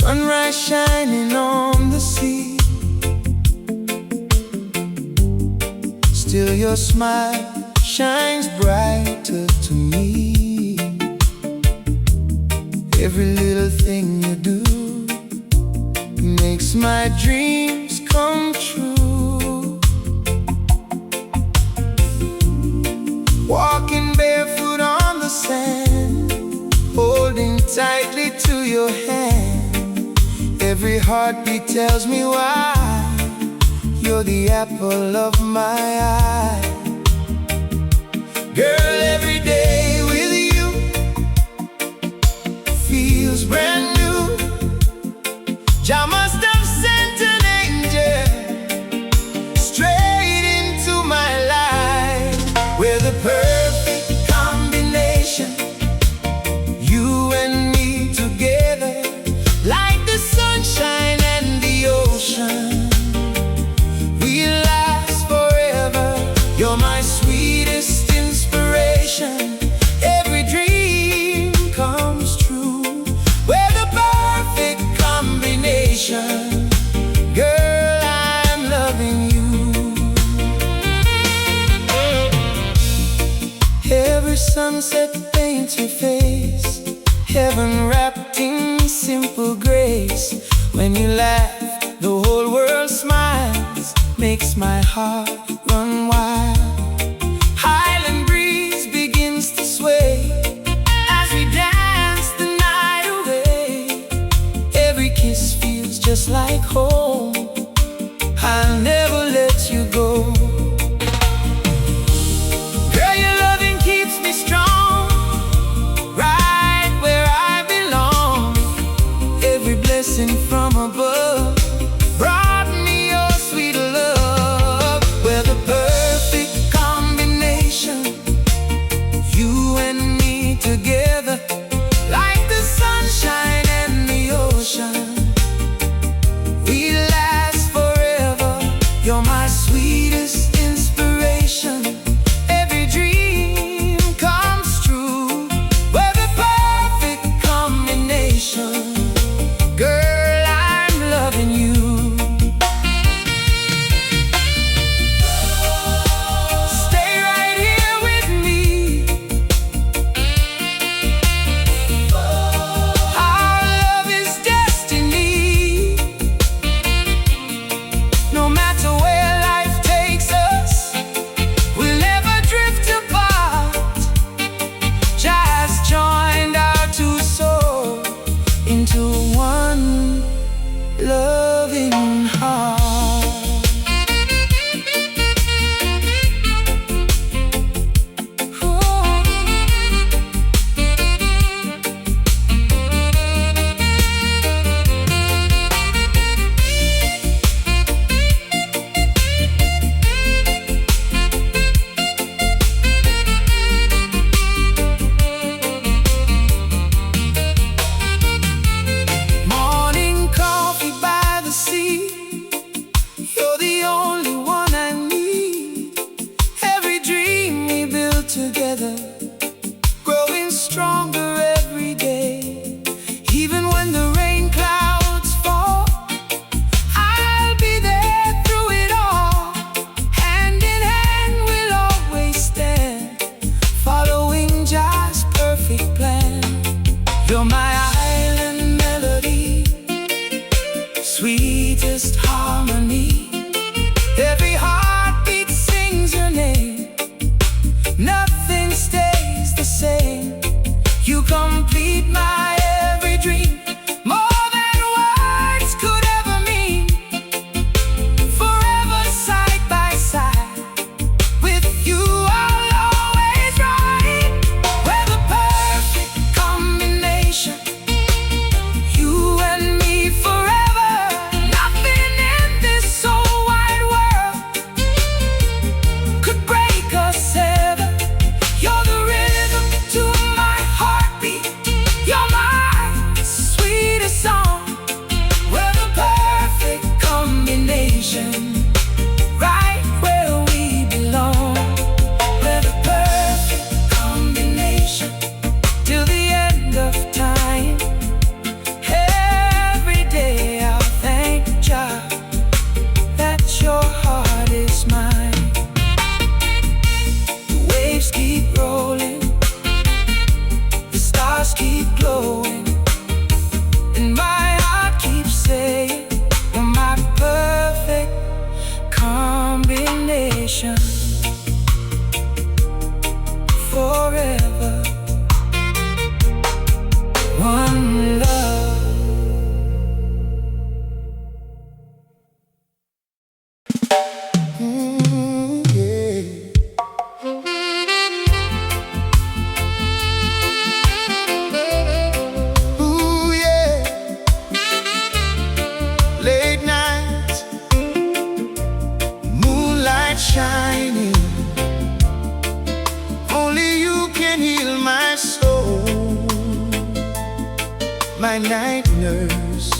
Sunrise shining on the sea. Still your smile shines brighter to me. Every little thing you do makes my dreams come true. Walking barefoot on the sand, holding tightly to your hand. Every heartbeat tells me why you're the apple of my eye. Girl, every day with you feels brand new. Jah must have sent an angel straight into my life. We're the perfect combination, you and me together, like the sunshine and the ocean. We last forever. You're my sweetest inspiration. Every dream comes true. We're the perfect combination. Girl, I'm loving you. Every sunset paints your face, heaven wrapped in simple grace. When you laugh, the whole world smiles, makes my heart run wild. Highland breeze begins to sway as we dance the night away. Every kiss feels just like home. I'll never let you go. Girl, your loving keeps me strong, right where I belong. Every blessing from above brought me your sweet love. We're the perfect combination, you and me together, like the sunshine and the ocean. We last forever. You're my sweetest inspiration. Every dream comes true. We're the perfect combination. Girl, I'm loving you. Stay right here with me. Our love is destiny. No matter where life takes us, we'll never drift apart. Just joined our two souls into one loving heart. Morning coffee by the sea, nurse.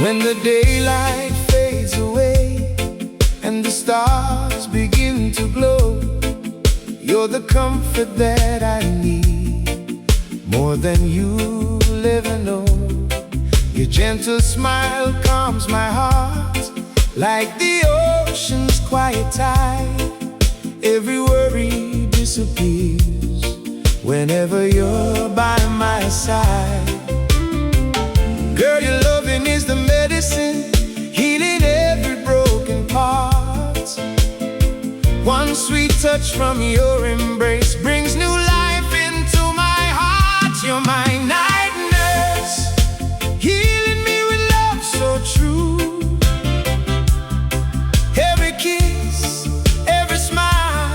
When the daylight fades away and the stars begin to glow, you're the comfort that I need, more than you'll ever know. Your gentle smile calms my heart, like the ocean's quiet tide. Every worry disappears whenever you're by my side. Girl, your loving is the medicine, healing every broken part. One sweet touch from your embrace brings new life into my heart. You're my night nurse, healing me with love so true. Every kiss, every smile,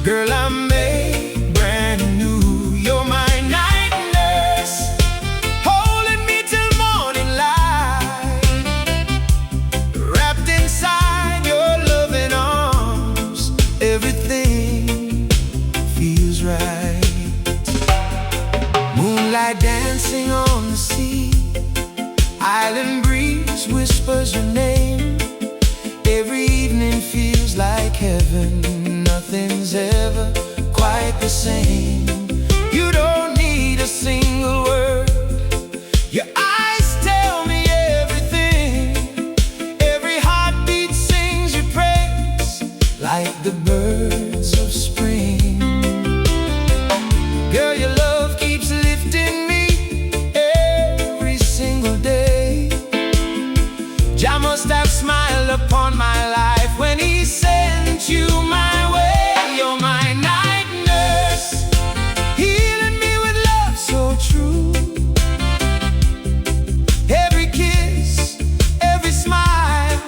girl, I'm made brand new. You're my night nurse, holding me till morning light, wrapped inside your loving arms. Everything feels right. Moonlight dancing on the sea, island breeze whispers your name. Every evening feels like heaven, nothing's ever quite the same. You don't need a single word, your eyes tell me everything. Every heartbeat sings your praise, like the birds of spring. Girl, your love keeps lifting me every single day. Jah must have smiled upon my life when he sent you my way. You're my night nurse, healing me with love so true. Every kiss, every smile,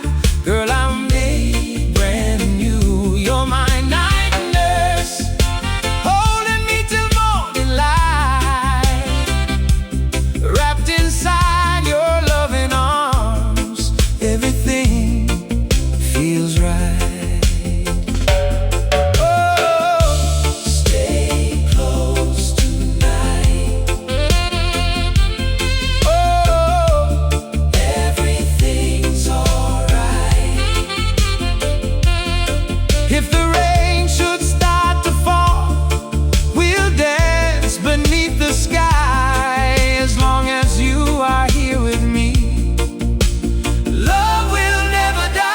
girl, I'm made brand new. You're my night nurse, holding me till morning light, wrapped inside your loving arms. Everything feels right. Oh, stay close tonight. Oh, everything's alright. If the rain should start to fall, we'll dance beneath the sky. As long as you are here with me, love will never die.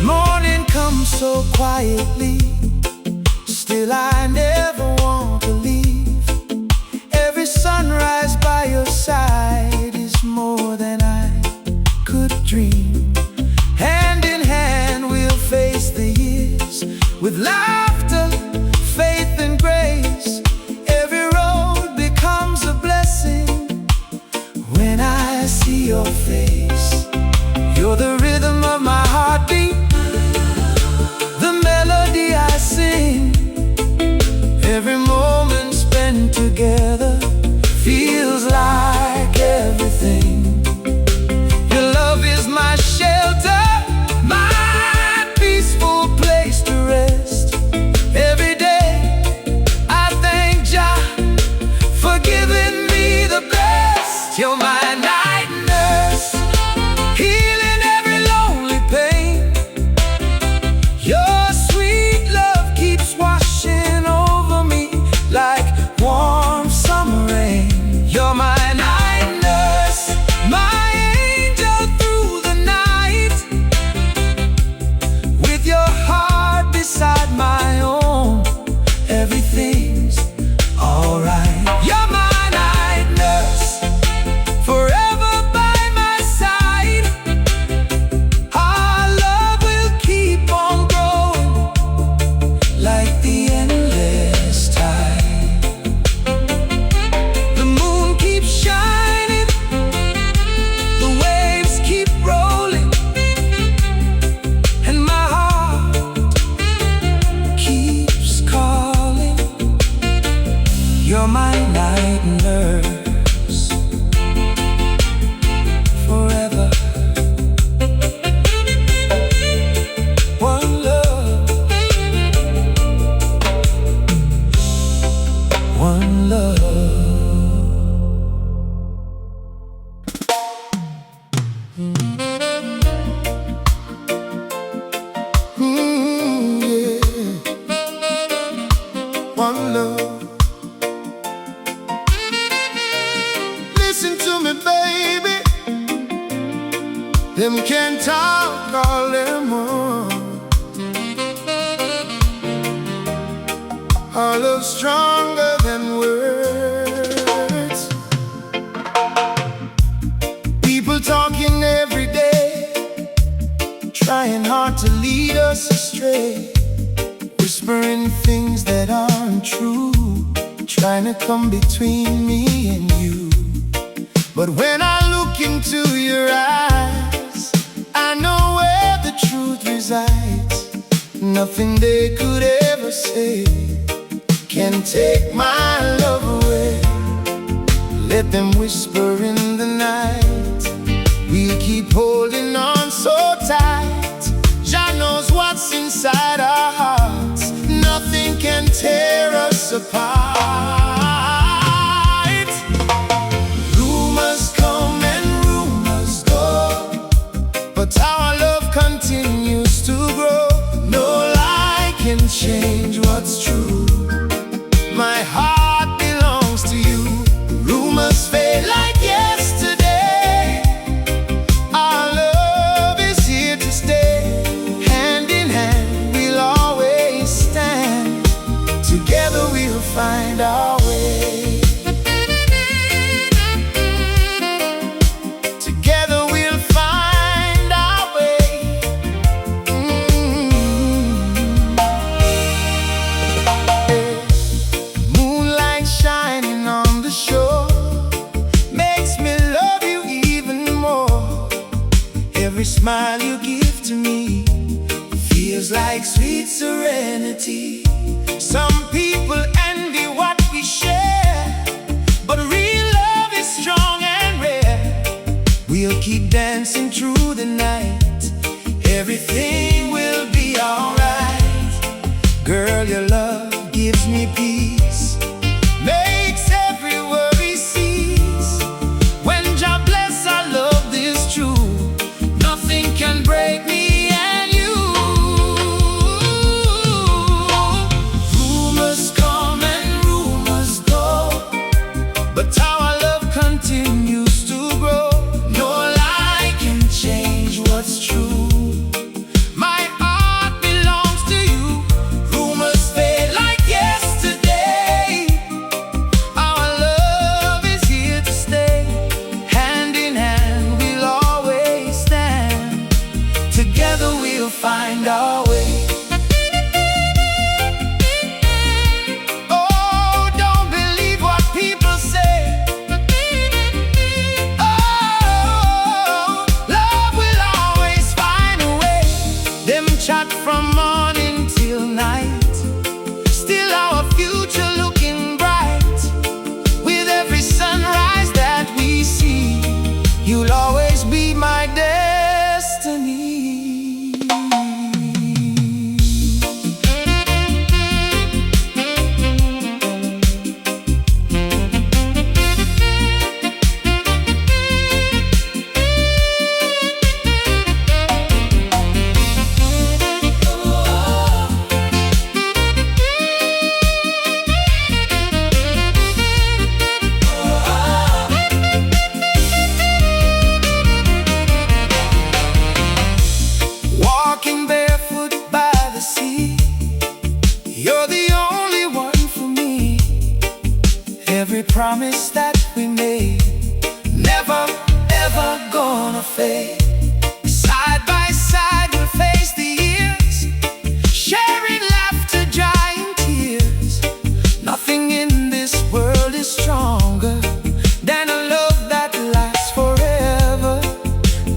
Morning comes so quietly, still I never want to leave. Every sunrise by your side is more than I could dream. Hand in hand we'll face the years with laughter, faith and grace. Every road becomes a blessing when I see your face. You're the rhythm of my heartbeat, the melody I sing. Every moment spent together feels like everything. Your love is my shelter, my peaceful place to rest. Every day I thank Jah for giving me the best. You're my night nurse, can talk all them more. Our love's stronger than words. People talking every day, trying hard to lead us astray, whispering things that aren't true, trying to come between me and you. But when I look into your eyes, I know where the truth resides. Nothing they could ever say can take my love away. Let them whisper in the night, we'll keep holding on so tight. Jah knows what's inside our hearts, nothing can tear us apart. Rumors come and rumors go, but our love continues to grow. No lie can change what's true. My heart belongs to you. Rumors fade like yesterday. Our love is here to stay. Hand in hand, we'll always stand. Together we'll find our way. Together we'll find our way. Moonlight shining on the shore makes me love you even more. Every smile you give to me feels like sweet serenity. Some people envy what we share, but real love is strong and rare. We'll keep dancing through the night, everything will be alright. Girl, your love gives me peace, makes every worry cease. When Jah bless our love this true, nothing can break me and you. Rumors come and rumors go, but our love continues to grow. No lie can change what's true. My heart belongs to you. Rumors fade like yesterday. Our love is here to stay. Hand in hand, we'll always stand. Together we'll find our way. Oh, don't believe what people say. Oh, love will always find a way. Them chat from morning till night, still our future looking bright. With every sunrise that we see, you'll always be my destiny. Walking barefoot by the sea, you're the only one for me. Every promise that we made, never ever gonna fade. Side by side we'll face the years, sharing laughter, drying tears. Nothing in this world is stronger than a love that lasts forever.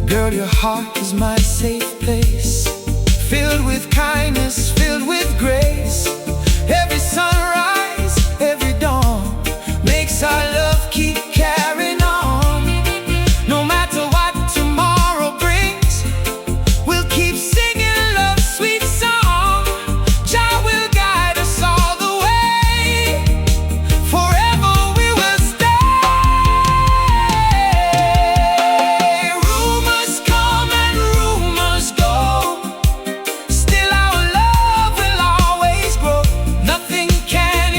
Girl, your heart is my safe place, filled with kindness, filled with grace. Every sunrise, every dawn makes our love keep carrying on. No matter what tomorrow brings, we'll keep singing love's sweet song. Jah will guide us all the way. Forever we will stay. Rumors come and rumors go, still our love will always grow. Nothing can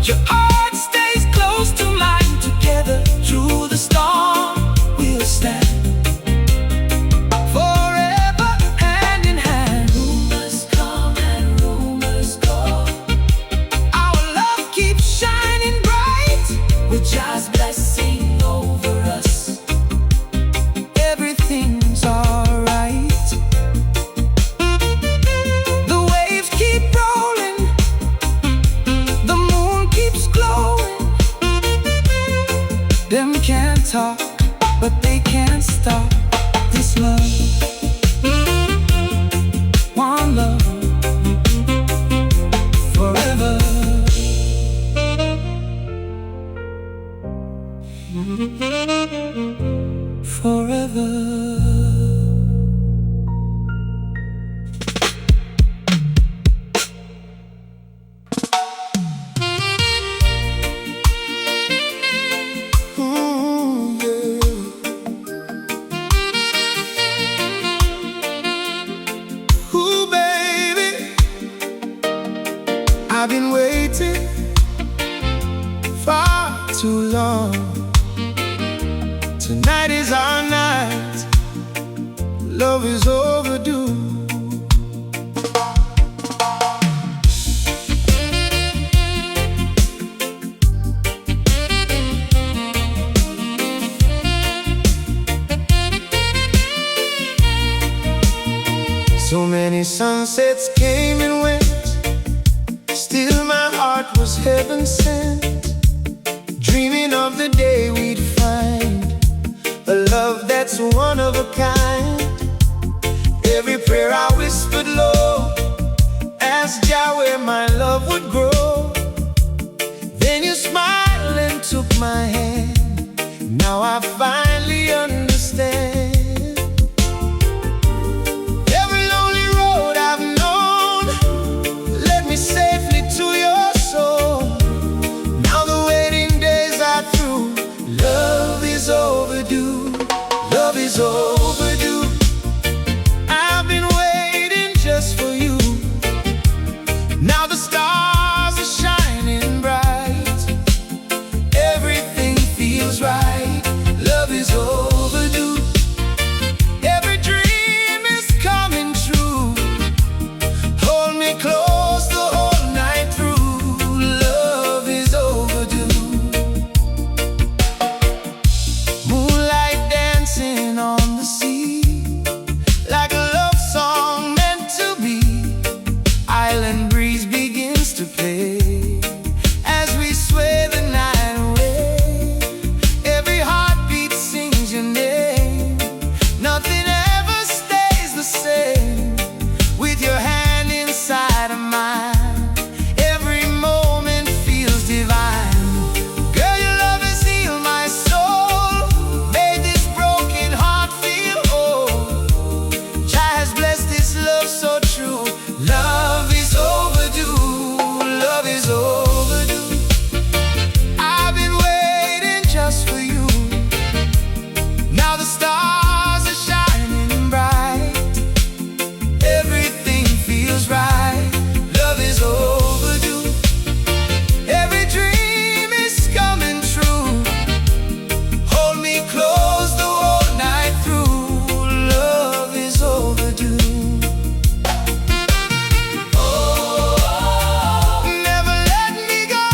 Your heart stays close to mine. Together through the storm we'll stand. Forever hand in hand. Rumors come and rumors go. Our love keeps shining bright, with God's blessing over us. Everything's alright. The waves keep rolling, the moon keeps glowing. Them can't talk, but they can't stop this love. One love, forever. Forever. Ooh, baby, I've been waiting far too long. Tonight is our night. Love is overdue. So many sunsets came and went, still my heart was heaven sent, dreaming of the day we'd find a love that's one of a kind. Every prayer I whispered low, asked Jah where my love would grow. Then you smiled and took my hand. Now I finally understand. Every lonely road I've known led me safely to your soul. Now the waiting days are through. Love is overdue. Love is overdue. I've been waiting just for you. Now the stars are shining bright. Everything feels right. Love is overdue. Every dream is coming true. Hold me close the whole night through. Love is overdue. Moonlight dancing on the sea, like a love song meant to be. Island breeze begins to play as we sway the night away. Every heartbeat sings your name. Nothing ever stays the same. With your hand inside of mine, every moment feels divine. Girl, your love has healed my soul, made this broken heart feel whole. Jah has blessed this love so true. Love is overdue. Love is overdue. I've been waiting just for you. Now the stars are shining bright. Everything feels right. Love is overdue. Every dream is coming true. Hold me close the whole night through. Love is overdue. Oh, never let me go.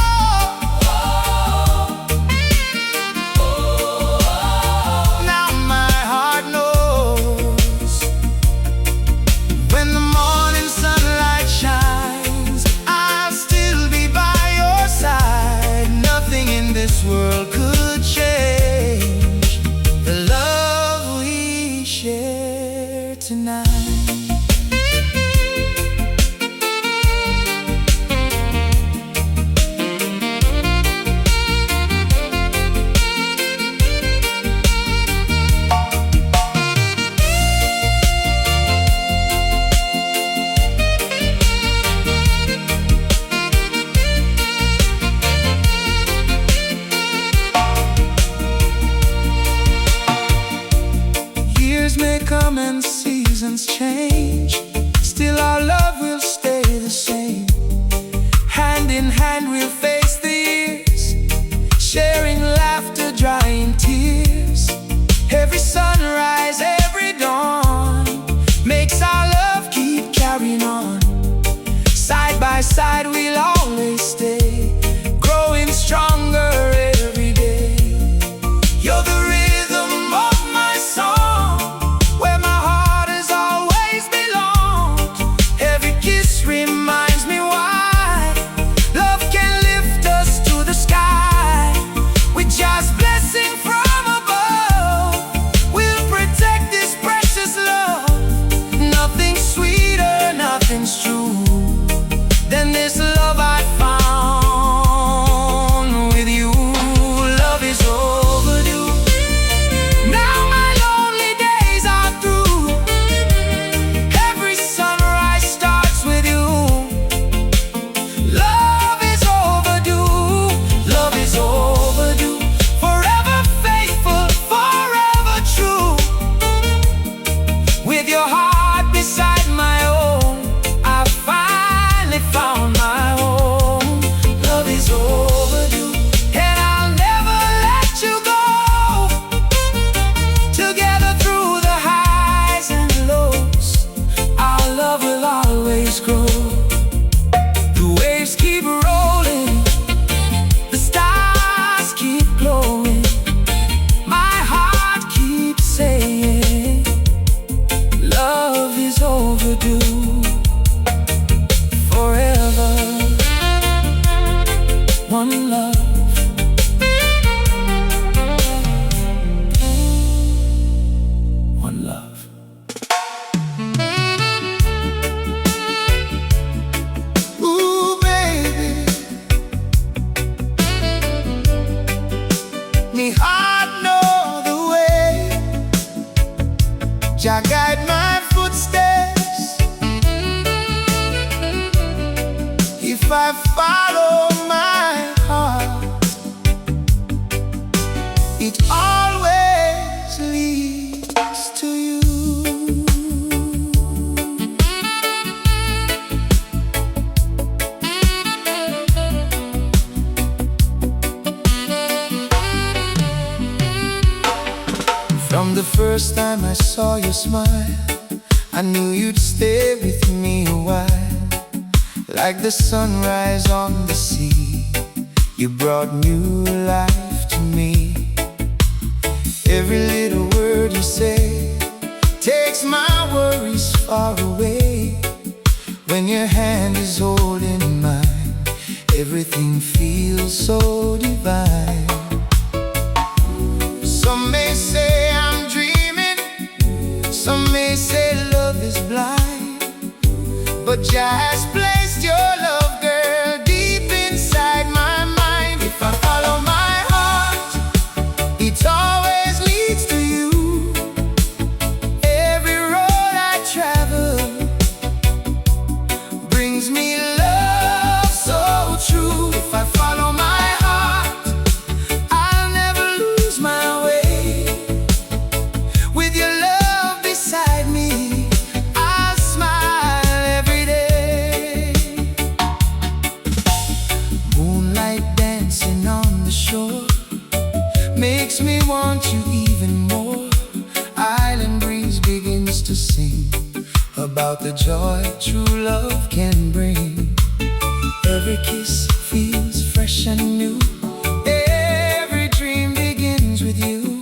Oh, now my heart knows. When the morning sunlight shines, I'll still be by your side. Nothing in this world could change the love we share tonight. Years may come and seasons change, still our love will stay the same. Hand in hand we'll face the one love. One love. Ooh, baby, me heart know the way. Jah guide my footsteps. If I follow my heart, it always leads to you. From the first time I saw your smile, I knew you'd stay with me a while. Like the sunrise on the sea, you brought new life to me. Every little word you say takes my worries far away. When your hand is holding mine, everything feels so divine. Some may say I'm dreaming, some may say love is blind, but Jah has placed your love, girl, deep inside my mind. If I follow my heart, it always leads to you. Every road I travel brings me love so true. If I follow my heart, I'll never lose my way. With your love beside me, I'll smile every day. Moonlight dancing on the shore makes me want you even more. Island breeze begins to sing about the joy true love can bring. Every kiss feels fresh and new. Every dream begins with you.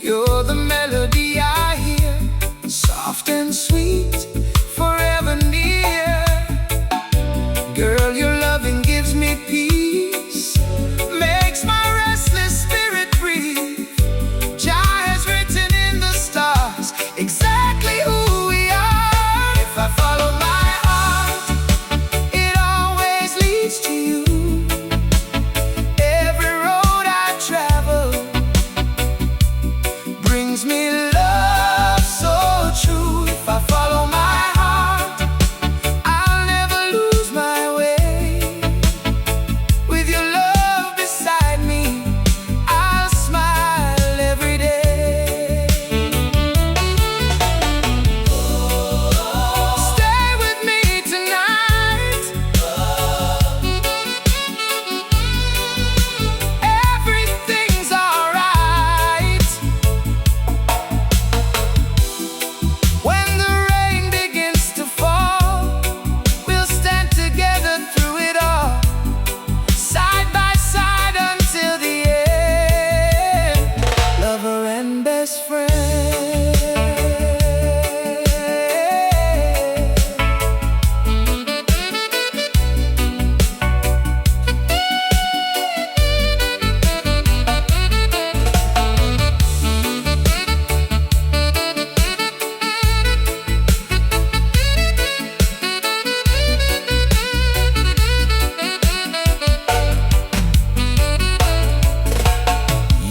You're the melody I hear, soft and sweet, forever near. Girl, your loving gives me peace, makes my restless spirit breathe. Jah has written in the stars exactly who we are. If I follow my heart, it always leads to you. Every road I travel brings me love so true. If I follow my heart, I'll never lose my way. With your love beside me, I'll smile every day. Stay with me tonight. Everything's alright. When the rain begins to fall, we'll stand together through it all, side by side until the end. Lover and best friend.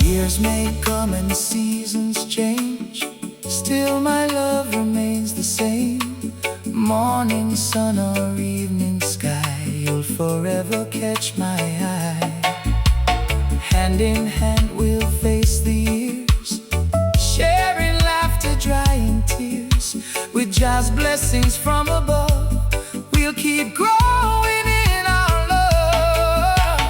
Years may come and seasons change, still my love remains the same. Morning sun or evening sky, you'll forever catch my eye. Hand in hand we'll face the years, sharing laughter, drying tears. With Jah's blessings from above, we'll keep growing in our love.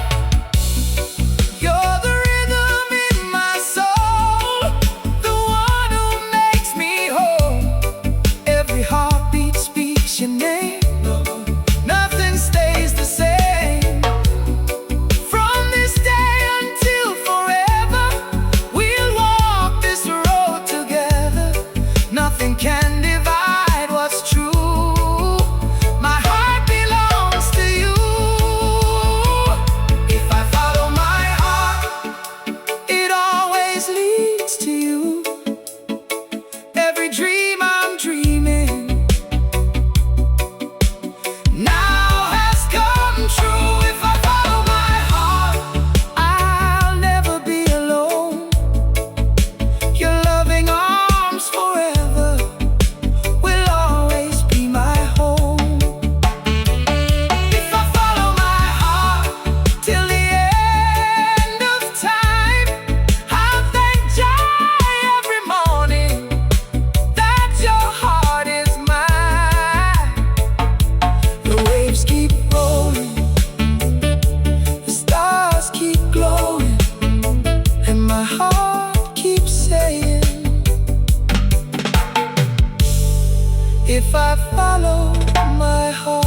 You're the rhythm in my soul, the one who makes me whole. Every heartbeat speaks your name, nothing stays the same. From this day until forever, keep glowing, and my heart keeps saying, if I follow my heart.